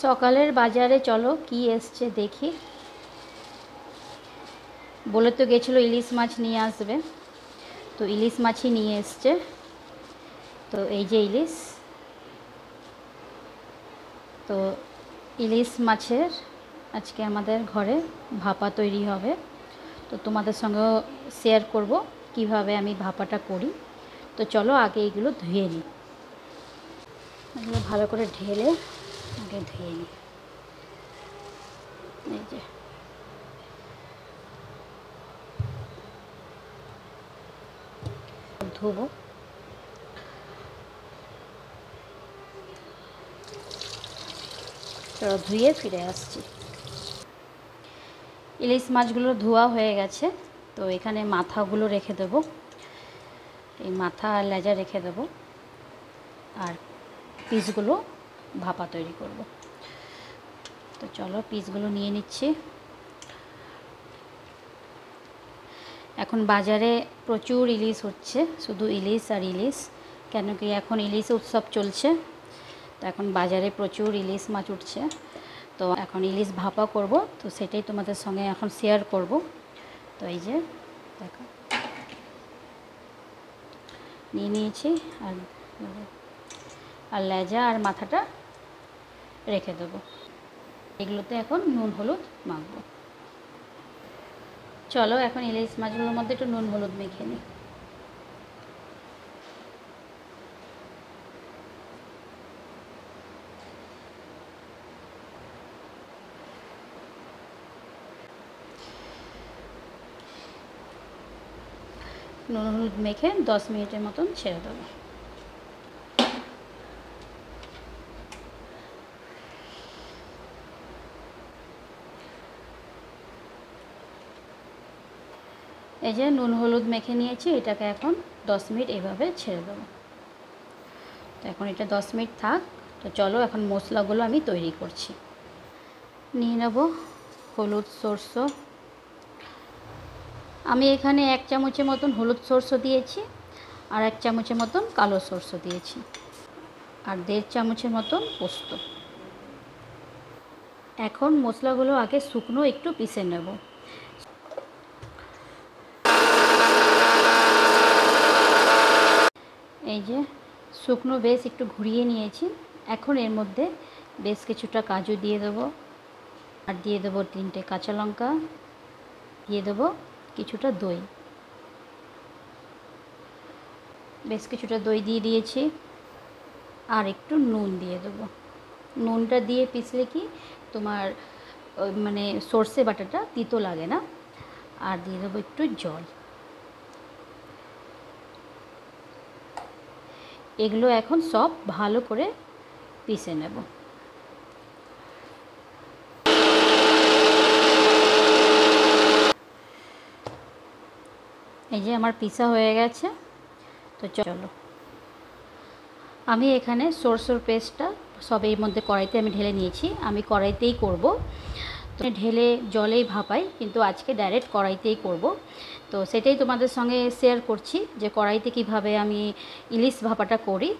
সকালের বাজারে চলো কি এসছে দেখি। বলে তো গেছিলো ইলিশ মাছ নিয়ে আসবে, তো ইলিশ মাছই নিয়ে এসছে। তো এই যে ইলিশ, তো ইলিশ মাছের আজকে আমাদের ঘরে ভাপা তৈরি হবে। তো তোমাদের সঙ্গেও শেয়ার করব কিভাবে আমি ভাপাটা করি। তো চলো আগে এগুলো ধুয়ে নিই। এগুলো ভালো করে ঢেলে আগে ধুয়ে নিই। এই যে ধোবো, চলো ধুয়ে ফিরে আসছি। ইলিশ মাছগুলো ধোয়া হয়ে গেছে, তো এখানে মাথাগুলো রেখে দেবো, এই মাথা আর লেজা রেখে দেবো, আর পিসগুলো ভাপা তৈরি করব। তো চলো পিসগুলো নিয়ে নিচ্ছি। এখন বাজারে প্রচুর ইলিশ হচ্ছে, শুধু ইলিশ আর ইলিশ, কেন কি এখন ইলিশ উৎসব চলছে। তো এখন বাজারে প্রচুর ইলিশ মাছ উঠছে, তো এখন ইলিশ ভাপা করব, তো সেটাই তোমাদের সঙ্গে এখন শেয়ার করব। তো এই যে দেখো নিয়ে নিয়েছি, আর লেজা আর মাথাটা রেখে দেবো। এগুলোতে এখন নুন হলুদ মাখবো। চলো এখন ইলিশ মাছগুলোর মধ্যে একটু নুন হলুদ মেখে নিই। নুন হলুদ মেখে 10 মিনিটের মতন ছেড়ে দেবো। এই যে নুন হলুদ মেখে নিয়েছি, এটাকে এখন 10 মিনিট এইভাবে ছেড়ে দেবো। তো এখন এটা 10 মিনিট থাক। তো চলো এখন মশলাগুলো আমি তৈরি করছি। নিয়ে নেব হলুদ সরষে, আমি এখানে 1 চামচের মতন হলুদ সরষে দিয়েছি, আর 1 চামচের মতন কালো সরষে দিয়েছি, আর 1.5 চামচের মতন পোস্ত। এখন মশলাগুলো আগে শুকনো একটু পিষে নেব। এই যে শুকনো বেশ একটু ঘুরিয়ে নিয়েছি। এখন এর মধ্যে বেশ কিছুটা কাজু দিয়ে দেবো, আর দিয়ে দেবো 3টে কাঁচা লঙ্কা, দিয়ে দেবো কিছুটা দই, বেশ কিছুটা দই দিয়ে দিয়েছি, আর একটু নুন দিয়ে দেবো। নুনটা দিয়ে পিষলে কি তোমার মানে সর্ষে বাটাটা তিতো লাগে না। আর দিয়ে দেবো একটু জল। এগুলো এখন সব ভালো করে পিষে নেব। এই যে আমার পিষা হয়ে গেছে। তো চলো আমি এখানে সরষের পেস্টটা সব এর মধ্যে কড়াইতে আমি ঢেলে নিয়েছি। আমি কড়াইতেই করব, তো ঢেলে জলেই ভাপাই, কিন্তু আজকে ডাইরেক্ট কড়াইতেই করব। তো সেটাই তোমাদের সঙ্গে শেয়ার করছি যে কড়াইতে কিভাবে আমি ইলিশ ভাপাটা করি।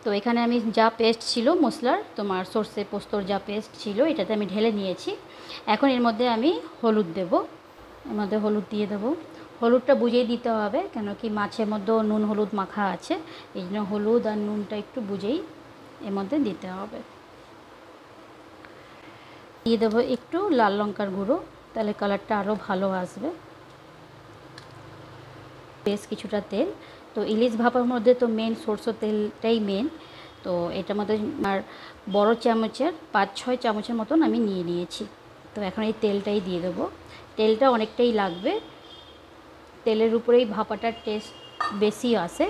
তো এখানে আমি যা পেস্ট ছিল মশলার, তোমার সর্ষে পোস্তর যা পেস্ট ছিল, এটাতে আমি ঢেলে নিয়েছি। এখন এর মধ্যে আমি হলুদ দেব, এর মধ্যে হলুদ দিয়ে দেবো। হলুদটা বুঝেই দিতে হবে, কেন কি মাছের মধ্যেও নুন হলুদ মাখা আছে, এই জন্য হলুদ আর নুনটা একটু বুঝেই এর মধ্যে দিতে হবে। দিয়ে দেবো একটু লাল লঙ্কার গুঁড়ো, তাহলে কালারটা আরও ভালো আসবে। বেশ কিছুটা তেল, তো ইলিশ ভাপার মধ্যে তো মেন সরষের তেলটাই মেন। তো এটার মধ্যে আর বড় চামচের 5-6 চামচের মতন আমি নিয়ে নিয়েছি। তো এখন এই তেলটাই দিয়ে দেবো। তেলটা অনেকটাই লাগবে, তেলের উপরেই ভাপাটার টেস্ট বেশি আসে।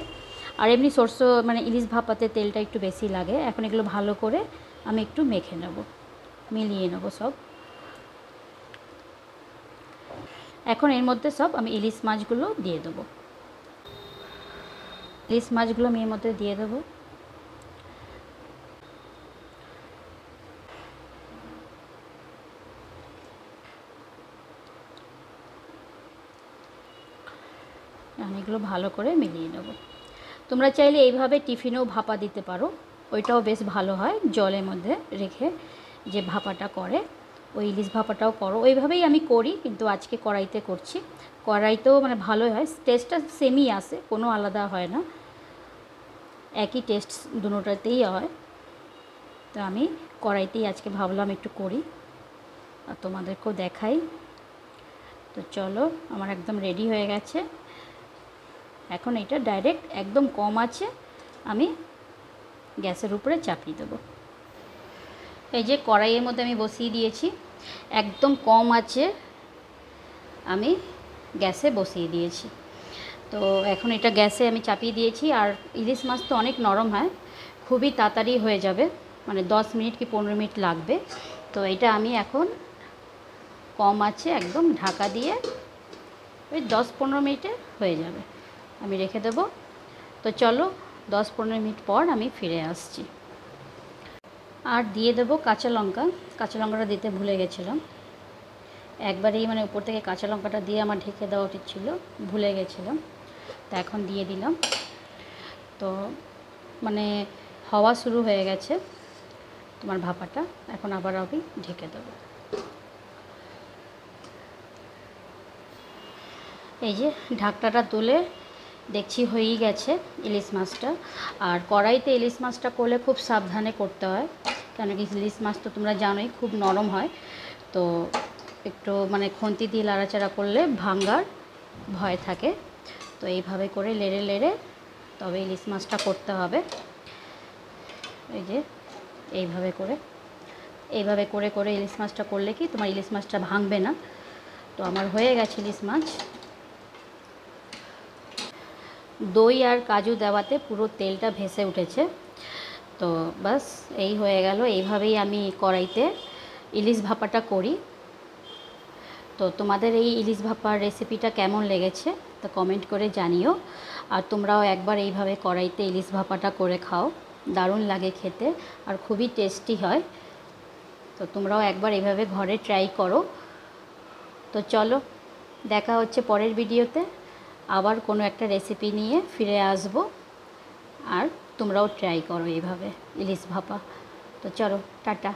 আর এমনি সরষে মানে ইলিশ ভাপাতে তেলটা একটু বেশি লাগে। এখন এগুলো ভালো করে আমি একটু মেখে নেব, মিলিয়ে নেব সব। এখন এর মধ্যে সব আমি ইলিশ মাছগুলো দিয়ে দেবো। ইলিশ মাছগুলো আমি এর মধ্যে দিয়ে দেবো। এগুলো ভালো করে মিলিয়ে নেব। তোমরা চাইলে এইভাবে টিফিনেও ভাপা দিতে পারো, ওইটাও বেশ ভালো হয়, জলের মধ্যে রেখে যে ভাপাটা করে ওই ইলিশ ভাপাটাও করো, ওইভাবেই আমি করি, কিন্তু আজকে কড়াইতে করছি। কড়াইতেও মানে ভালোই হয়, টেস্টটা সেমই আসে, কোনো আলাদা হয় না, একই টেস্ট দুটোটাতেই হয়। তো আমি কড়াইতেই আজকে ভাবলাম একটু করি আর তোমাদেরকেও দেখাই। তো চলো, আমার একদম রেডি হয়ে গেছে। এখন এটা ডাইরেক্ট একদম কম আছে আমি গ্যাসের উপরে চাপিয়ে দেবো। এই যে কড়াইয়ের মধ্যে আমি বসিয়ে দিয়েছি, একদম কম আছে আমি গ্যাসে বসিয়ে দিয়েছি। তো এখন এটা গ্যাসে আমি চাপিয়ে দিয়েছি। আর ইলিশ মাছ তো অনেক নরম হয়, খুবই তাড়াতাড়ি হয়ে যাবে, মানে 10 মিনিট কি 15 মিনিট লাগবে। তো এটা আমি এখন কম আছে একদম ঢাকা দিয়ে ওই 10-15 মিনিটে হয়ে যাবে, আমি রেখে দেবো। তো চলো 10-15 মিনিট পর আমি ফিরে আসছি। আর দিয়ে দেবো কাঁচা লঙ্কা। কাঁচা লঙ্কাটা দিতে ভুলে গেছিলাম, একবারেই মানে উপর থেকে কাঁচা লঙ্কাটা দিয়ে আমার ঢেকে দেওয়া উচিত ছিল, ভুলে গেছিলাম। তো এখন দিয়ে দিলাম। তো মানে হওয়া শুরু হয়ে গেছে তোমার ভাপাটা, এখন আবার আমি ঢেকে দেবো। এই যে ঢাকনাটা তুলে দেখছি হয়েই গেছে ইলিশ মাছটা। আর কড়াইতে ইলিশ মাছটা করলে খুব সাবধানে করতে হয়, কেন কি ইলিশ মাছ তো তোমরা জানোই খুব নরম হয়। তো একটু মানে খুন্তি দিয়ে লাড়াচাড়া করলে ভাঙার ভয় থাকে। তো এইভাবে করে লেড়ে লেড়ে তবে ইলিশ মাছটা করতে হবে। এই যে এইভাবে করে করে ইলিশ মাছটা করলে কি তোমার ইলিশ মাছটা ভাঙবে না। তো আমার হয়ে গেছে ইলিশ মাছ। দই আর কাজু দেওয়াতে পুরো তেলটা ভেসে উঠেছে। তো বাস এই হয়ে গেল। এইভাবেই আমি কড়াইতে ইলিশ ভাপাটা করি। তো তোমাদের এই ইলিশ ভাপার রেসিপিটা কেমন লেগেছে তা কমেন্ট করে জানিও। আর তোমরাও একবার এইভাবে কড়াইতে ইলিশ ভাপাটা করে খাও, দারুণ লাগে খেতে আর খুবই টেস্টি হয়। তো তোমরাও একবার এইভাবে ঘরে ট্রাই করো। তো চলো, দেখা হচ্ছে পরের ভিডিওতে, আবার কোনো একটা রেসিপি নিয়ে ফিরে আসবো। আর তোমরাও ট্রাই করো এইভাবে ইলিশ ভাপা। তো চলো, টাটা।